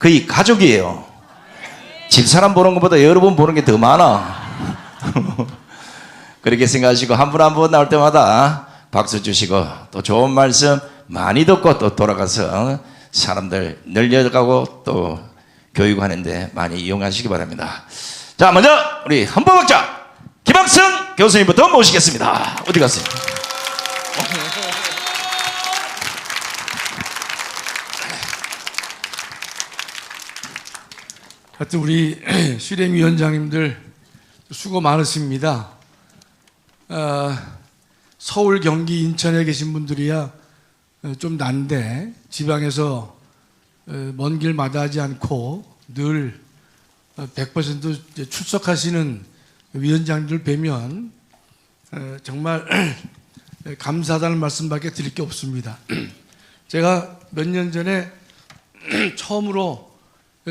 거의 가족이에요. 집사람 보는 것보다 여러분 보는 게 더 많아. 그렇게 생각하시고 한 분 한 분 나올 때마다 박수 주시고 또 좋은 말씀 많이 듣고 또 돌아가서 사람들 늘려가고 또 교육하는데 많이 이용하시기 바랍니다. 자, 먼저 우리 헌법학자 김학선 교수님부터 모시겠습니다. 어디 갔어요? 하여튼 우리 실행위원장님들 수고 많으십니다. 서울, 경기, 인천에 계신 분들이야 좀 난데 지방에서 먼 길 마다하지 않고 늘 100% 출석하시는 위원장들 뵈면 정말 감사하다는 말씀밖에 드릴 게 없습니다. 제가 몇 년 전에 처음으로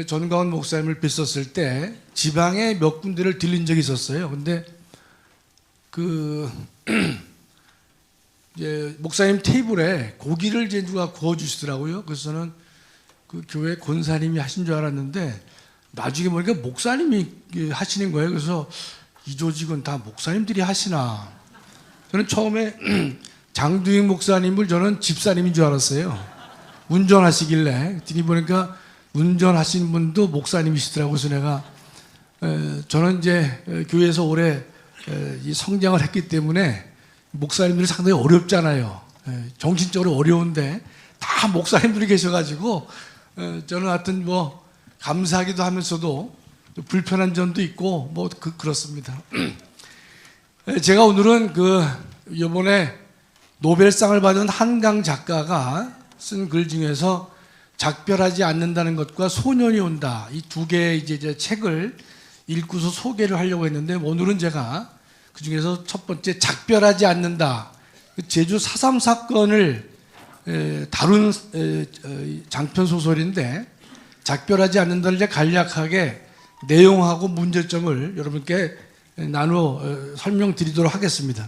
전광훈 목사님을 뵀었을 때 지방에 몇 군데를 들린 적이 있었어요. 근데 이제 목사님 테이블에 고기를 이제 누가 구워주시더라고요. 그래서 저는 그 교회 권사님이 하신 줄 알았는데 나중에 보니까 목사님이 하시는 거예요. 그래서 이 조직은 다 목사님들이 하시나. 저는 처음에 장두익 목사님을 저는 집사님인 줄 알았어요. 운전하시길래 뒤니 보니까 운전하시는 분도 목사님이시더라고요. 그래서 내가 저는 이제 교회에서 오래 이 성장을 했기 때문에 목사님들이 상당히 어렵잖아요. 정신적으로 어려운데 다 목사님들이 계셔가지고 저는 하여튼 뭐 감사하기도 하면서도 불편한 점도 있고 뭐 그렇습니다. 제가 오늘은 이번에 노벨상을 받은 한강 작가가 쓴 글 중에서 작별하지 않는다는 것과 소년이 온다 이 두 개의 이제 책을 읽고서 소개를 하려고 했는데 오늘은 제가 그 중에서 첫 번째 작별하지 않는다 제주 4.3 사건을 다룬 장편 소설인데 작별하지 않는다를 이제 간략하게 내용하고 문제점을 여러분께 나누어 설명드리도록 하겠습니다.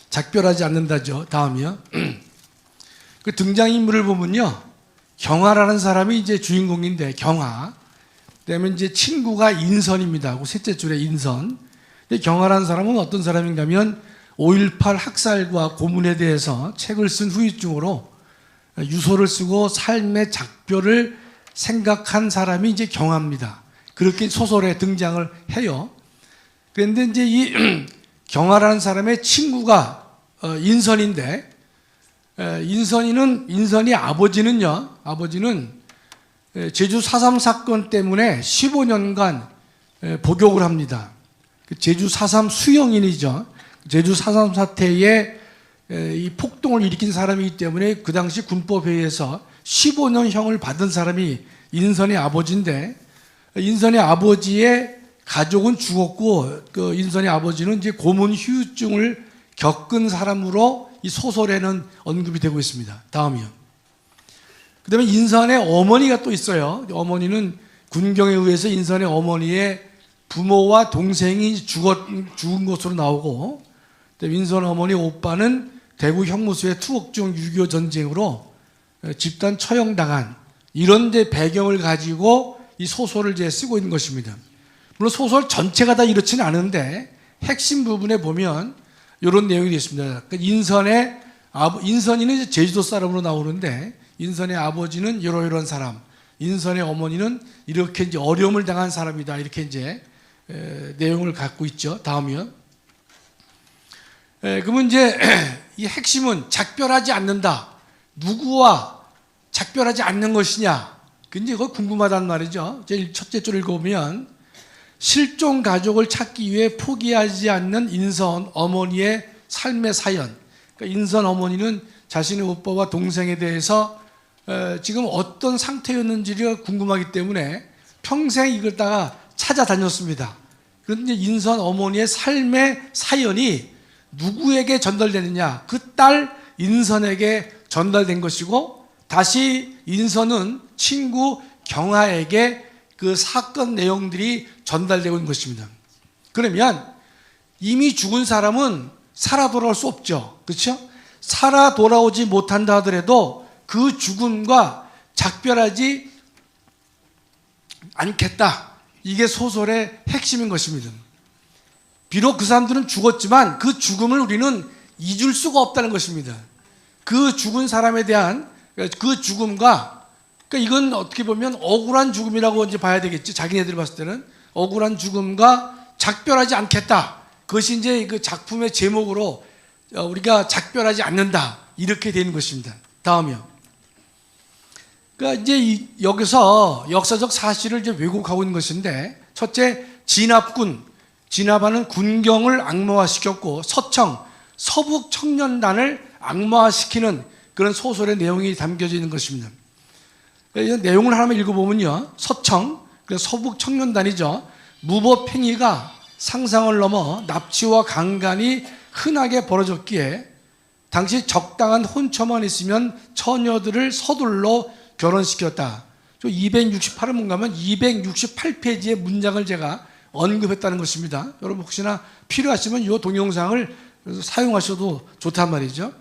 작별하지 않는다죠. 다음이요. 그 등장인물을 보면요. 경화라는 사람이 이제 주인공인데 경화. 그다음에 이제 친구가 인선입니다. 그 셋째 줄에 인선. 경화라는 사람은 어떤 사람인가 하면 5.18 학살과 고문에 대해서 책을 쓴 후유증으로 유서를 쓰고 삶의 작별을 생각한 사람이 이제 경화입니다. 그렇게 소설에 등장을 해요. 그런데 이제 이 경화라는 사람의 친구가 인선인데 인선이 아버지는요. 아버지는 제주 4.3 사건 때문에 15년간 복역을 합니다. 제주 4.3 수용인이죠. 제주 4.3 사태에 이 폭동을 일으킨 사람이기 때문에 그 당시 군법회의에서 15년형을 받은 사람이 인선의 아버지인데 인선의 아버지의 가족은 죽었고 그 인선의 아버지는 이제 고문 후유증을 겪은 사람으로 이 소설에는 언급이 되고 있습니다. 다음이요. 그 다음에 인선의 어머니가 또 있어요. 어머니는 군경에 의해서 인선의 어머니의 부모와 동생이 죽은 것으로 나오고 인선 어머니 오빠는 대구 형무소의 투옥중 6.25 전쟁으로 집단 처형당한 이런 데 배경을 가지고 이 소설을 이제 쓰고 있는 것입니다. 물론 소설 전체가 다 이렇지는 않은데 핵심 부분에 보면 이런 내용이 되어 있습니다. 인선이는 이제 제주도 사람으로 나오는데 인선의 아버지는 이러이러한 사람, 인선의 어머니는 이렇게 이제 어려움을 당한 사람이다. 이렇게 이제 내용을 갖고 있죠. 다음이요. 그러면 이제 이 핵심은 작별하지 않는다. 누구와 작별하지 않는 것이냐. 근데 그거 궁금하단 말이죠. 제일 첫째 줄 읽어보면 실종 가족을 찾기 위해 포기하지 않는 인선 어머니의 삶의 사연. 그러니까 인선 어머니는 자신의 오빠와 동생에 대해서 지금 어떤 상태였는지가 궁금하기 때문에 평생 이걸 찾아다녔습니다. 그런데 인선 어머니의 삶의 사연이 누구에게 전달되느냐? 그 딸 인선에게 전달된 것이고 다시 인선은 친구 경화에게 그 사건 내용들이 전달되고 있는 것입니다. 그러면 이미 죽은 사람은 살아 돌아올 수 없죠. 그렇죠? 살아 돌아오지 못한다 하더라도 그 죽음과 작별하지 않겠다. 이게 소설의 핵심인 것입니다. 비록 그 사람들은 죽었지만 그 죽음을 우리는 잊을 수가 없다는 것입니다. 그 죽은 사람에 대한 그 죽음과, 그러니까 이건 어떻게 보면 억울한 죽음이라고 이제 봐야 되겠지. 자기네들이 봤을 때는 억울한 죽음과 작별하지 않겠다. 그것이 이제 그 작품의 제목으로 우리가 작별하지 않는다. 이렇게 되는 것입니다. 다음이요. 그러니까 이제 여기서 역사적 사실을 이제 왜곡하고 있는 것인데, 첫째, 진압하는 군경을 악마화시켰고, 서북 청년단을 악마화시키는 그런 소설의 내용이 담겨져 있는 것입니다. 이 내용을 하나만 읽어보면요, 서북 청년단이죠. 무법행위가 상상을 넘어 납치와 강간이 흔하게 벌어졌기에 당시 적당한 혼처만 있으면 처녀들을 서둘러 결혼시켰다. 268을 뭔가면 268페이지의 문장을 제가 언급했다는 것입니다. 여러분 혹시나 필요하시면 이 동영상을 사용하셔도 좋단 말이죠.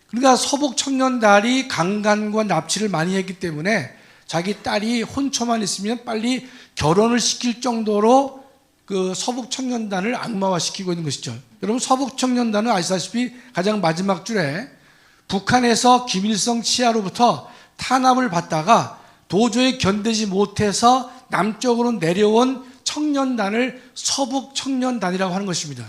그러니까 서북 청년단이 강간과 납치를 많이 했기 때문에 자기 딸이 혼처만 있으면 빨리 결혼을 시킬 정도로 그 서북 청년단을 악마화시키고 있는 것이죠. 여러분 서북 청년단은 아시다시피 가장 마지막 줄에 북한에서 김일성 치하로부터 탄압을 받다가 도저히 견디지 못해서 남쪽으로 내려온 청년단을 서북 청년단이라고 하는 것입니다.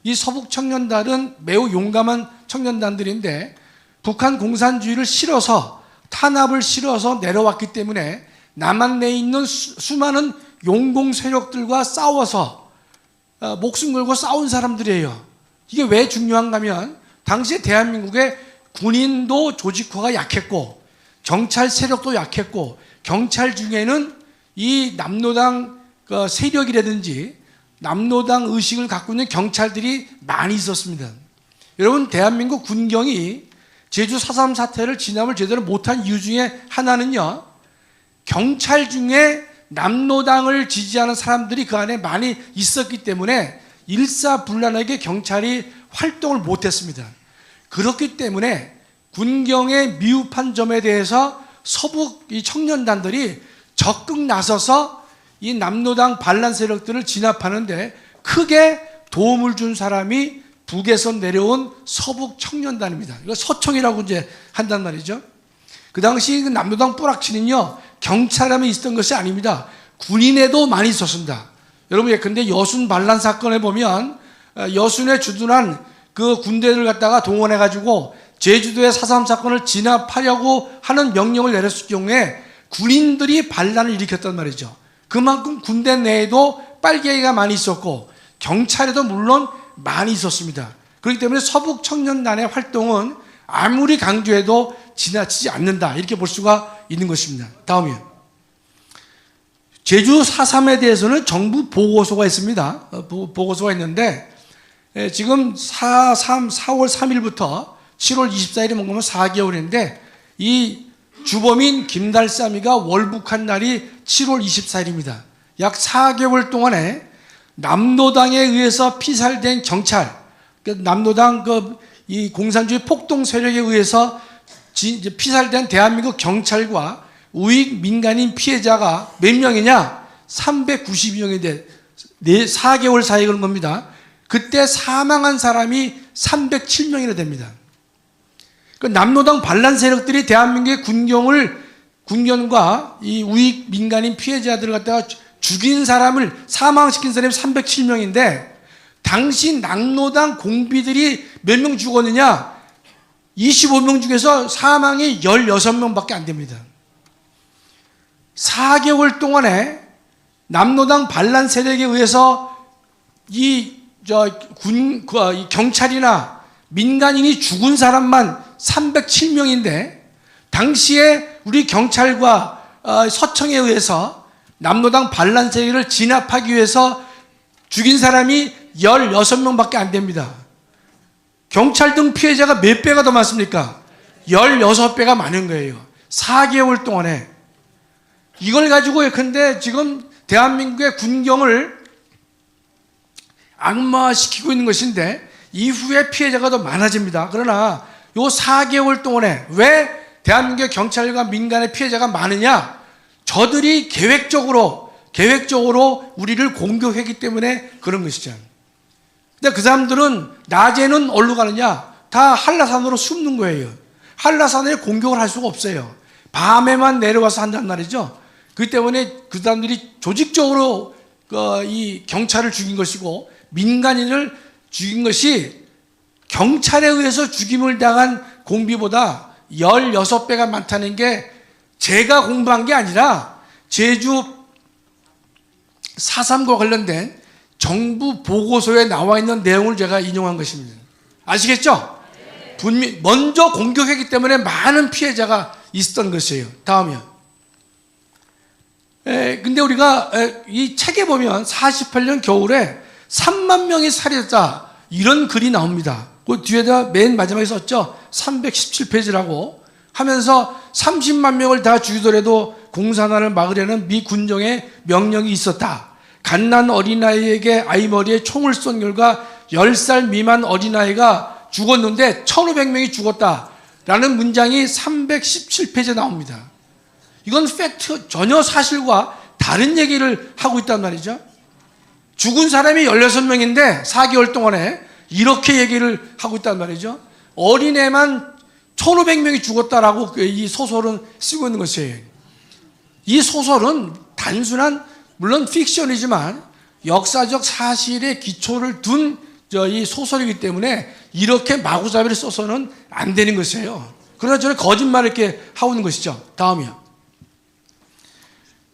이 서북 청년단은 매우 용감한 청년단들인데 북한 공산주의를 싫어서, 탄압을 싫어서 내려왔기 때문에 남한 내에 있는 수많은 용공 세력들과 싸워서 목숨 걸고 싸운 사람들이에요. 이게 왜 중요한가 하면 당시에 대한민국의 군인도 조직화가 약했고 경찰 세력도 약했고, 경찰 중에는 이 남노당 세력이라든지 남노당 의식을 갖고 있는 경찰들이 많이 있었습니다. 여러분 대한민국 군경이 제주 4.3 사태를 진압을 제대로 못한 이유 중에 하나는요, 경찰 중에 남노당을 지지하는 사람들이 그 안에 많이 있었기 때문에 일사불란하게 경찰이 활동을 못했습니다. 그렇기 때문에 군경의 미흡한 점에 대해서 서북 이 청년단들이 적극 나서서 이 남노당 반란 세력들을 진압하는데 크게 도움을 준 사람이 북에서 내려온 서북 청년단입니다. 이거 서청이라고 이제 한단 말이죠. 그 당시 그 남노당 뿌락치는요, 경찰함에 있었던 것이 아닙니다. 군인에도 많이 있었습니다. 여러분 예컨대 여순 반란 사건에 보면 여순에 주둔한 그 군대를 갖다가 동원해가지고 제주도의 4.3 사건을 진압하려고 하는 명령을 내렸을 경우에 군인들이 반란을 일으켰단 말이죠. 그만큼 군대 내에도 빨갱이가 많이 있었고 경찰에도 물론 많이 있었습니다. 그렇기 때문에 서북 청년단의 활동은 아무리 강조해도 지나치지 않는다, 이렇게 볼 수가 있는 것입니다. 다음이요. 제주 4.3에 대해서는 정부 보고서가 있습니다. 보고서가 있는데 지금 4월 3일부터 7월 24일이 뭔가 4개월인데 이 주범인 김달삼이가 월북한 날이 7월 24일입니다. 약 4개월 동안에 남노당에 의해서 피살된 경찰, 남노당 이 공산주의 폭동 세력에 의해서 피살된 대한민국 경찰과 우익 민간인 피해자가 몇 명이냐? 392명인데 4개월 사이에 그런 겁니다. 그때 사망한 사람이 307명이나 됩니다. 남노당 반란 세력들이 대한민국의 군경과 이 우익 민간인 피해자들을 갖다가 죽인 사람을, 사망시킨 사람이 307명인데 당시 남노당 공비들이 몇 명 죽었느냐? 25명 중에서 사망이 16명밖에 안 됩니다. 4개월 동안에 남노당 반란 세력에 의해서 이 경찰이나 민간인이 죽은 사람만 307명인데 당시에 우리 경찰과 서청에 의해서 남노당 반란 세력을 진압하기 위해서 죽인 사람이 16명밖에 안 됩니다. 경찰 등 피해자가 몇 배가 더 많습니까? 16배가 많은 거예요. 4개월 동안에. 이걸 가지고 예컨대 지금 대한민국의 군경을 악마화시키고 있는 것인데 이후에 피해자가 더 많아집니다. 그러나 요 4개월 동안에 왜 대한민국의 경찰과 민간의 피해자가 많으냐? 저들이 계획적으로 우리를 공격했기 때문에 그런 것이죠. 근데 그 사람들은 낮에는 어디로 가느냐? 다 한라산으로 숨는 거예요. 한라산에 공격을 할 수가 없어요. 밤에만 내려와서 한단 말이죠. 그 때문에 그 사람들이 조직적으로 이 경찰을 죽인 것이고 민간인을 죽인 것이 경찰에 의해서 죽임을 당한 공비보다 16배가 많다는 게 제가 공부한 게 아니라 제주 4.3과 관련된 정부 보고서에 나와 있는 내용을 제가 인용한 것입니다. 아시겠죠? 먼저 공격했기 때문에 많은 피해자가 있었던 것이에요. 다음이요. 근데 우리가 이 책에 보면 48년 겨울에 3만 명이 살해했다 이런 글이 나옵니다. 그 뒤에다 맨 마지막에 썼죠. 317페이지라고 하면서 30만 명을 다 죽이더라도 공산화를 막으려는 미 군정의 명령이 있었다. 갓난 어린아이에게 아이머리에 총을 쏜 결과 10살 미만 어린아이가 죽었는데 1500명이 죽었다라는 문장이 317페이지에 나옵니다. 이건 팩트, 전혀 사실과 다른 얘기를 하고 있단 말이죠. 죽은 사람이 16명인데 4개월 동안에 이렇게 얘기를 하고 있단 말이죠. 어린애만 1500명이 죽었다라고 이 소설은 쓰고 있는 것이에요. 이 소설은 단순한 물론 픽션이지만 역사적 사실에 기초를 둔 이 소설이기 때문에 이렇게 마구잡이를 써서는 안 되는 것이에요. 그러나 저는 거짓말을 이렇게 하고 있는 것이죠. 다음이요.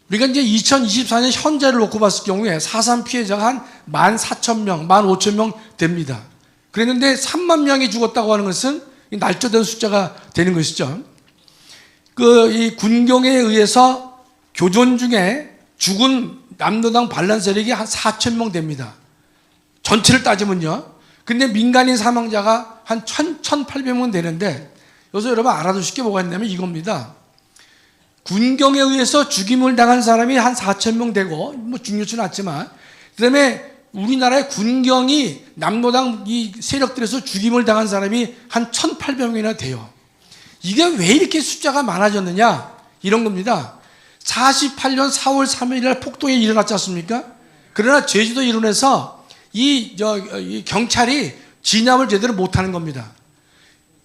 우리가 이제 2024년 현재를 놓고 봤을 경우에 4.3 피해자가 한 14,000명, 15,000명 됩니다. 그랬는데 3만 명이 죽었다고 하는 것은 날짜된 숫자가 되는 것이죠. 이 군경에 의해서 교전 중에 죽은 남노당 반란 세력이 한 4,000명 됩니다. 전체를 따지면요. 근데 민간인 사망자가 한 1,800명 되는데 여기서 여러분 알아두실 게 뭐가 있냐면 이겁니다. 군경에 의해서 죽임을 당한 사람이 한 4,000명 되고 뭐 중요치는 않지만 그다음에 우리나라의 군경이 남노당 이 세력들에서 죽임을 당한 사람이 한 1,800명이나 돼요. 이게 왜 이렇게 숫자가 많아졌느냐? 이런 겁니다. 48년 4월 3일 날 폭동이 일어났지 않습니까? 그러나 제주도 일원에서 이 경찰이 진압을 제대로 못하는 겁니다.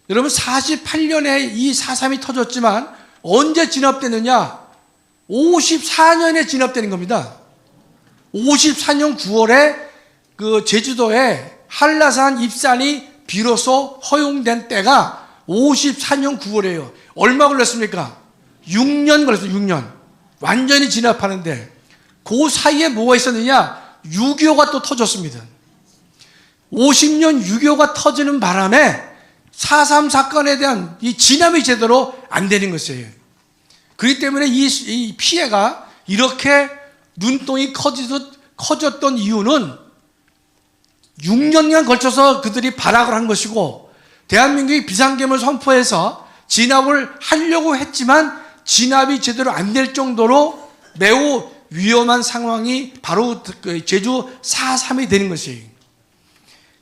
여러분 48년에 이 4.3이 터졌지만 언제 진압되느냐? 54년에 진압되는 겁니다. 54년 9월에 그 제주도에 한라산 입산이 비로소 허용된 때가 54년 9월이에요. 얼마 걸렸습니까? 6년 걸렸어요. 6년. 완전히 진압하는데 그 사이에 뭐가 있었느냐? 6.25가 또 터졌습니다. 50년 6.25가 터지는 바람에 4.3 사건에 대한 이 진압이 제대로 안 되는 것이에요. 그렇기 때문에 이 피해가 이렇게 눈덩이 커졌던 이유는 6년간 걸쳐서 그들이 발악을 한 것이고 대한민국이 비상계엄을 선포해서 진압을 하려고 했지만 진압이 제대로 안 될 정도로 매우 위험한 상황이 바로 제주 4.3이 되는 것이에요.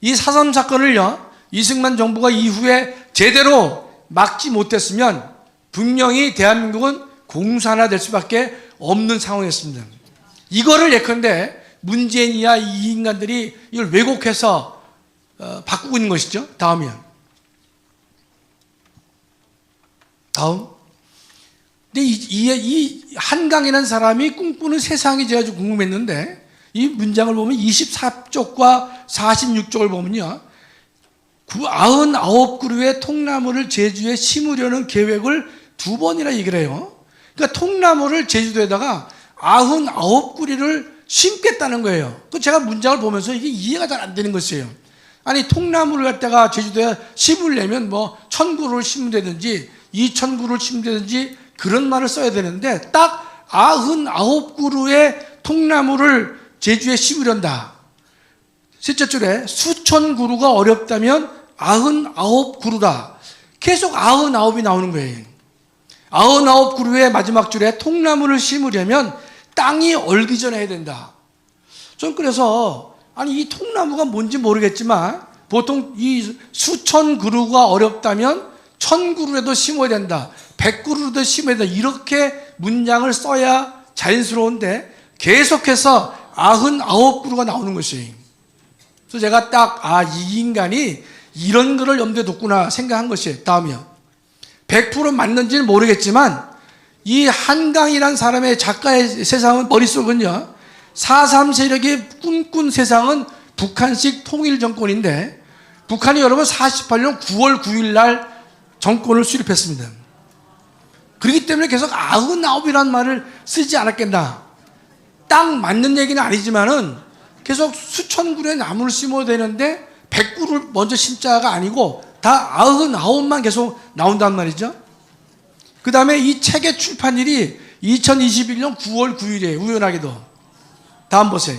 이 4.3 사건을요, 이승만 정부가 이후에 제대로 막지 못했으면 분명히 대한민국은 공산화될 수밖에 없는 상황이었습니다. 이거를 예컨대 문재인이야 이 인간들이 이걸 왜곡해서 바꾸고 있는 것이죠. 다음이요. 다음. 근데 이 한강이라는 사람이 꿈꾸는 세상이 제가 좀 궁금했는데 이 문장을 보면 24쪽과 46쪽을 보면요. 99그루의 통나무를 제주에 심으려는 계획을 2번이나 얘기를 해요. 그러니까 통나무를 제주도에다가 99그루를 심겠다는 거예요. 그 제가 문장을 보면서 이게 이해가 잘 안 되는 것이에요. 아니 통나무를 갖다가 제주도에 심으려면 뭐 1,000그루를 심는다든지 2,000그루를 심는다든지 그런 말을 써야 되는데 딱 99그루의 통나무를 제주에 심으련다. 셋째 줄에 수천 그루가 어렵다면 99그루다. 계속 99이 나오는 거예요. 99그루의 마지막 줄에 통나무를 심으려면 땅이 얼기 전에 해야 된다. 전 그래서 아니 이 통나무가 뭔지 모르겠지만 보통 이 수천 그루가 어렵다면 1,000그루라도 심어야 된다. 100그루라도 심어야 된다. 이렇게 문장을 써야 자연스러운데 계속해서 99그루가 나오는 것이에요. 그래서 제가 딱 이 인간이 이런 거를 염두에 뒀구나 생각한 것이에요. 다음이요. 100% 맞는지는 모르겠지만 이 한강이란 사람의 작가의 세상은 머릿속은요 4.3 세력이 꿈꾼 세상은 북한식 통일 정권인데 북한이 여러분 48년 9월 9일 날 정권을 수립했습니다. 그렇기 때문에 계속 99이라는 말을 쓰지 않았겠나. 딱 맞는 얘기는 아니지만은 계속 수천 그루의 나무를 심어야 되는데 100그루를 먼저 심자가 아니고 다 99만 계속 나온단 말이죠. 그 다음에 이 책의 출판일이 2021년 9월 9일이에요. 우연하게도. 다음 보세요.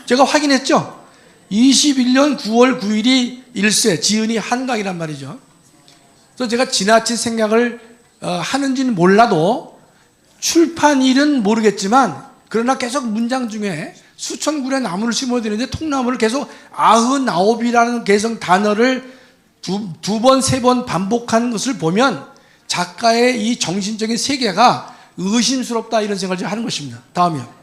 제가 확인했죠. 21년 9월 9일이 일세 지은이 한강이란 말이죠. 그래서 제가 지나친 생각을 하는지는 몰라도 출판일은 모르겠지만 그러나 계속 문장 중에 수천 그루의 나무를 심어야 되는데 통나무를 계속 99이라는 개성 단어를 두 번, 세 번 반복하는 것을 보면 작가의 이 정신적인 세계가 의심스럽다 이런 생각을 하는 것입니다. 다음이요.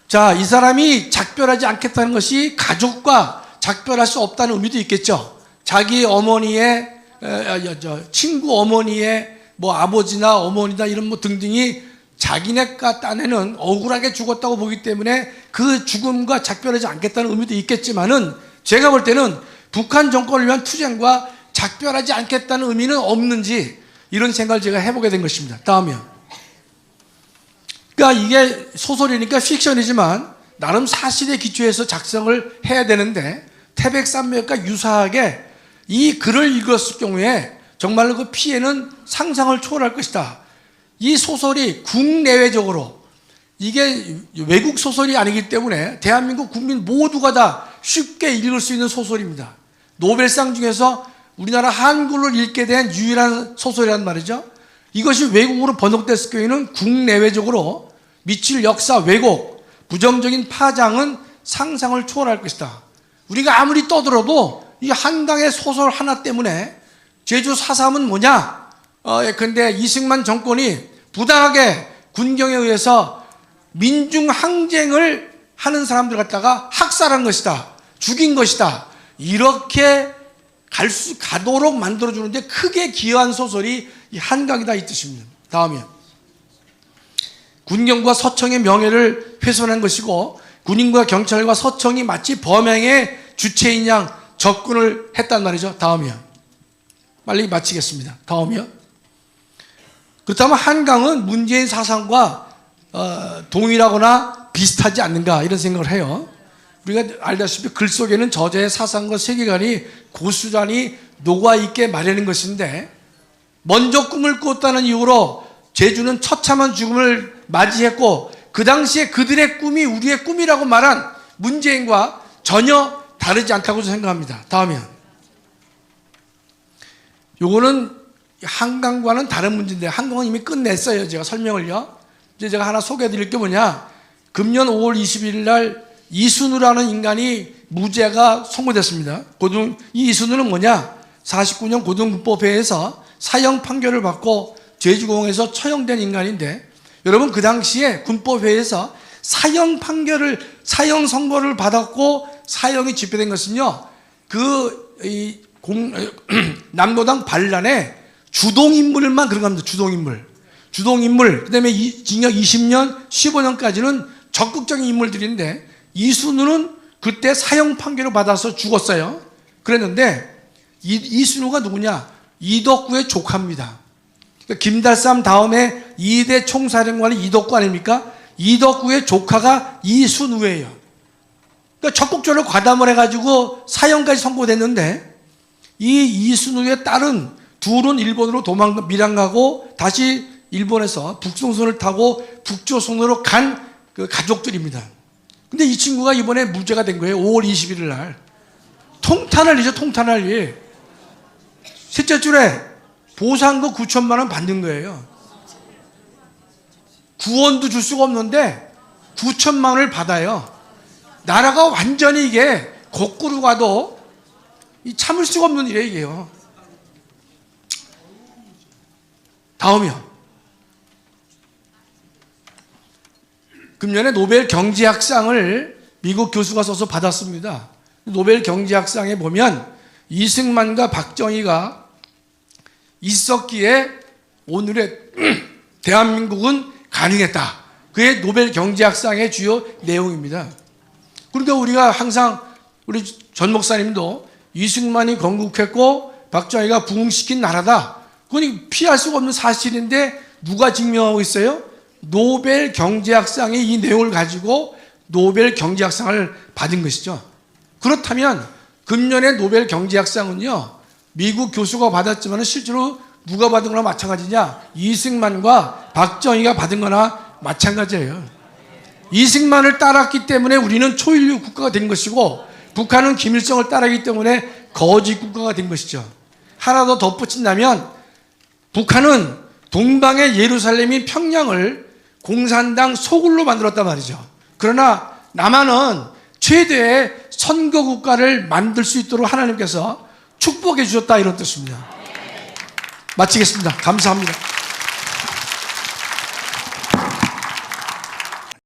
자, 이 사람이 작별하지 않겠다는 것이 가족과 작별할 수 없다는 의미도 있겠죠. 자기 어머니의 친구 어머니의 뭐 아버지나 어머니다 이런 뭐 등등이 자기네가 딴에는 억울하게 죽었다고 보기 때문에 그 죽음과 작별하지 않겠다는 의미도 있겠지만은 제가 볼 때는 북한 정권을 위한 투쟁과 작별하지 않겠다는 의미는 없는지 이런 생각을 제가 해보게 된 것입니다. 다음이요. 그러니까 이게 소설이니까 픽션이지만 나름 사실에 기초해서 작성을 해야 되는데 태백산맥과 유사하게 이 글을 읽었을 경우에 정말로 그 피해는 상상을 초월할 것이다. 이 소설이 국내외적으로 이게 외국 소설이 아니기 때문에 대한민국 국민 모두가 다 쉽게 읽을 수 있는 소설입니다. 노벨상 중에서 우리나라 한글로 읽게 된 유일한 소설이란 말이죠. 이것이 외국어로 번역됐을 경우에는 국내외적으로 미칠 역사 왜곡, 부정적인 파장은 상상을 초월할 것이다. 우리가 아무리 떠들어도 이 한강의 소설 하나 때문에 제주 4.3은 뭐냐? 근데 이승만 정권이 부당하게 군경에 의해서 민중 항쟁을 하는 사람들 갖다가 학살한 것이다. 죽인 것이다. 이렇게 가도록 만들어주는데 크게 기여한 소설이 이 한강이다 이 뜻입니다. 다음이요. 군경과 서청의 명예를 훼손한 것이고 군인과 경찰과 서청이 마치 범행의 주체인 양 접근을 했단 말이죠. 다음이요. 빨리 마치겠습니다. 다음이요. 그렇다면 한강은 문재인 사상과 동일하거나 비슷하지 않는가 이런 생각을 해요. 우리가 알다시피 글 속에는 저자의 사상과 세계관이 고스란히 녹아있게 마련인 것인데 먼저 꿈을 꿨다는 이유로 제주는 처참한 죽음을 맞이했고 그 당시에 그들의 꿈이 우리의 꿈이라고 말한 문재인과 전혀 다르지 않다고 생각합니다. 다음이요. 요거는 한강과는 다른 문제인데 한강은 이미 끝냈어요. 제가 설명을요. 이제 제가 하나 소개해 드릴 게 뭐냐. 금년 5월 21일 날 이순우라는 인간이 무죄가 선고됐습니다. 이 이순우는 뭐냐. 49년 고등군법회에서 사형 판결을 받고 제주공항에서 처형된 인간인데 여러분 그 당시에 군법회에서 사형 선고를 받았고 사형이 집행된 것은요. 남로당 반란에 주동인물만 그런 겁니다. 주동인물. 그 다음에 징역 20년, 15년까지는 적극적인 인물들인데 이순우는 그때 사형 판결을 받아서 죽었어요. 그랬는데 이순우가 누구냐? 이덕구의 조카입니다. 그러니까 김달삼 다음에 2대 총사령관이 이덕구 아닙니까? 이덕구의 조카가 이순우예요. 그러니까 적극적으로 과담을 해가지고 사형까지 선고됐는데 이 이순우의 딸은 둘은 일본으로 밀항가고 다시 일본에서 북송선을 타고 북조선으로 간 그 가족들입니다. 근데 이 친구가 이번에 무죄가 된 거예요. 5월 21일 날. 통탄할리죠, 통탄할리. 셋째 줄에 보상금 9천만 원 받는 거예요. 구원도 줄 수가 없는데 9천만 원을 받아요. 나라가 완전히 이게 거꾸로 가도 참을 수가 없는 일이에요, 이게요. 다음이요. 금년에 노벨 경제학상을 미국 교수가 써서 받았습니다. 노벨 경제학상에 보면 이승만과 박정희가 있었기에 오늘의 대한민국은 가능했다. 그게 노벨 경제학상의 주요 내용입니다. 그러니까 우리가 항상 우리 전 목사님도 이승만이 건국했고 박정희가 부흥시킨 나라다. 그건 피할 수가 없는 사실인데 누가 증명하고 있어요? 노벨 경제학상의 이 내용을 가지고 노벨 경제학상을 받은 것이죠. 그렇다면 금년의 노벨 경제학상은요, 미국 교수가 받았지만 실제로 누가 받은 거나 마찬가지냐? 이승만과 박정희가 받은 거나 마찬가지예요. 이승만을 따랐기 때문에 우리는 초인류 국가가 된 것이고 북한은 김일성을 따르기 때문에 거짓 국가가 된 것이죠. 하나 더 덧붙인다면 북한은 동방의 예루살렘인 평양을 공산당 소굴로 만들었단 말이죠. 그러나 남한은 최대의 선거 국가를 만들 수 있도록 하나님께서 축복해 주셨다, 이런 뜻입니다. 마치겠습니다. 감사합니다.